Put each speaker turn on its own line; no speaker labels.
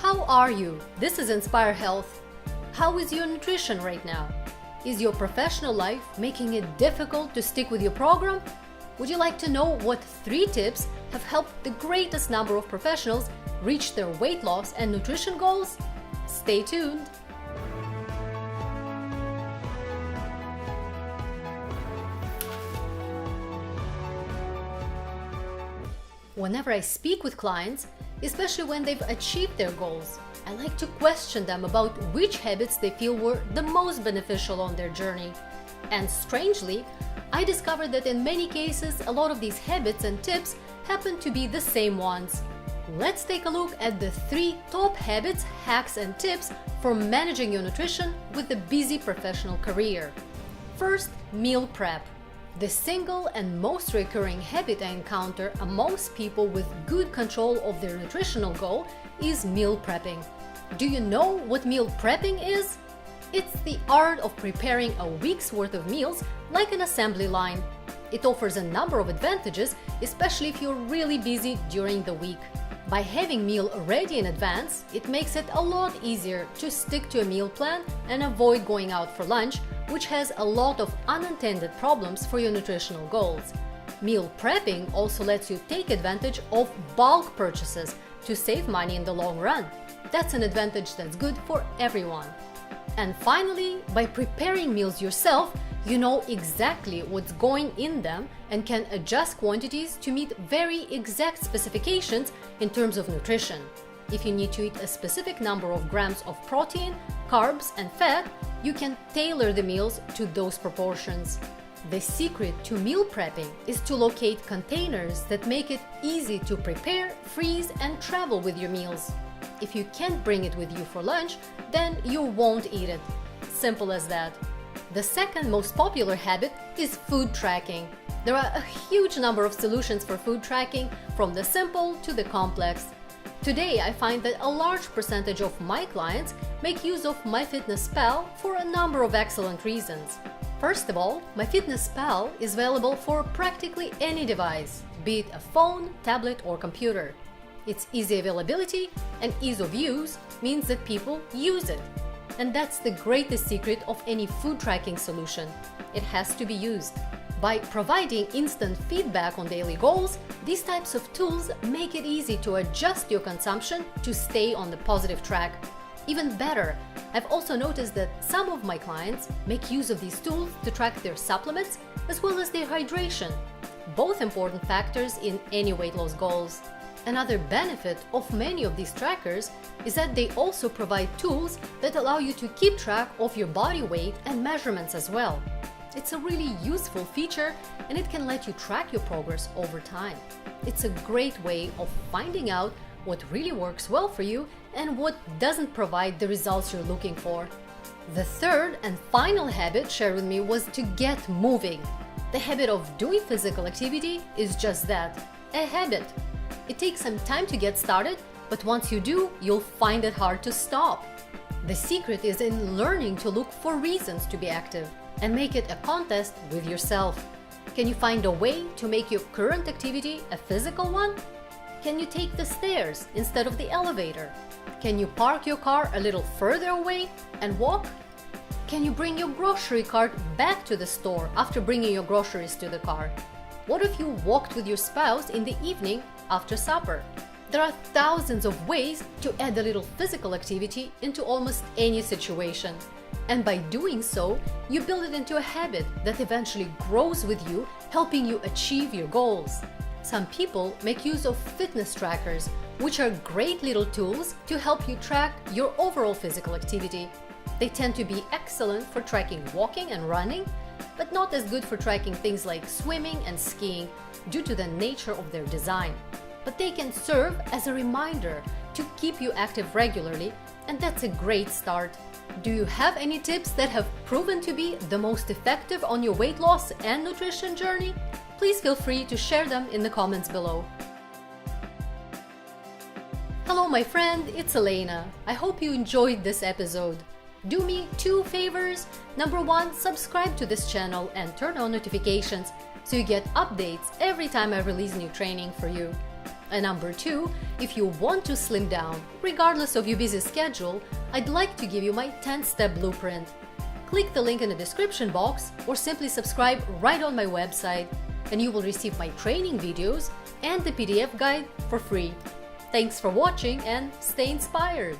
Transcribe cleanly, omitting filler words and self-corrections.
How are you? This is Inspire Health. How is your nutrition right now? Is your professional life making it difficult to stick with your program? Would you like to know what 3 tips have helped the greatest number of professionals reach their weight loss and nutrition goals? Stay tuned. Whenever I speak with clients, especially when they've achieved their goals, I like to question them about which habits they feel were the most beneficial on their journey. And strangely, I discovered that in many cases, a lot of these habits and tips happen to be the same ones. Let's take a look at the 3 top habits, hacks, and tips for managing your nutrition with a busy professional career. First, meal prep. The single and most recurring habit I encounter amongst people with good control of their nutritional goal is meal prepping. Do you know what meal prepping is? It's the art of preparing a week's worth of meals like an assembly line. It offers a number of advantages, especially if you're really busy during the week. By having meal ready in advance, it makes it a lot easier to stick to a meal plan and avoid going out for lunch, which has a lot of unintended problems for your nutritional goals. Meal prepping also lets you take advantage of bulk purchases to save money in the long run. That's an advantage that's good for everyone. And finally, by preparing meals yourself, you know exactly what's going in them and can adjust quantities to meet very exact specifications in terms of nutrition. If you need to eat a specific number of grams of protein, carbs, and fat, you can tailor the meals to those proportions. The secret to meal prepping is to locate containers that make it easy to prepare, freeze, and travel with your meals. If you can't bring it with you for lunch, then you won't eat it. Simple as that. The second most popular habit is food tracking. There are a huge number of solutions for food tracking, from the simple to the complex. Today, I find that a large percentage of my clients make use of MyFitnessPal for a number of excellent reasons. First of all, MyFitnessPal is available for practically any device, be it a phone, tablet, or computer. Its easy availability and ease of use means that people use it. And that's the greatest secret of any food tracking solution. It has to be used. By providing instant feedback on daily goals, these types of tools make it easy to adjust your consumption to stay on the positive track. Even better, I've also noticed that some of my clients make use of these tools to track their supplements as well as their hydration, both important factors in any weight loss goals. Another benefit of many of these trackers is that they also provide tools that allow you to keep track of your body weight and measurements as well. It's a really useful feature, and it can let you track your progress over time. It's a great way of finding out what really works well for you and what doesn't provide the results you're looking for. The third and final habit shared with me was to get moving. The habit of doing physical activity is just that, a habit. It takes some time to get started, but once you do, you'll find it hard to stop. The secret is in learning to look for reasons to be active and make it a contest with yourself. Can you find a way to make your current activity a physical one? Can you take the stairs instead of the elevator? Can you park your car a little further away and walk? Can you bring your grocery cart back to the store after bringing your groceries to the car? What if you walked with your spouse in the evening after supper? There are thousands of ways to add a little physical activity into almost any situation. And by doing so, you build it into a habit that eventually grows with you, helping you achieve your goals. Some people make use of fitness trackers, which are great little tools to help you track your overall physical activity. They tend to be excellent for tracking walking and running, but not as good for tracking things like swimming and skiing due to the nature of their design. But they can serve as a reminder to keep you active regularly, and that's a great start. Do you have any tips that have proven to be the most effective on your weight loss and nutrition journey? Please feel free to share them in the comments below. Hello my friend, it's Elena. I hope you enjoyed this episode. Do me 2 favors. Number 1, subscribe to this channel and turn on notifications so you get updates every time I release new training for you. And number 2, if you want to slim down, regardless of your busy schedule, I'd like to give you my 10-step blueprint. Click the link in the description box or simply subscribe right on my website, and you will receive my training videos and the PDF guide for free. Thanks for watching and stay inspired!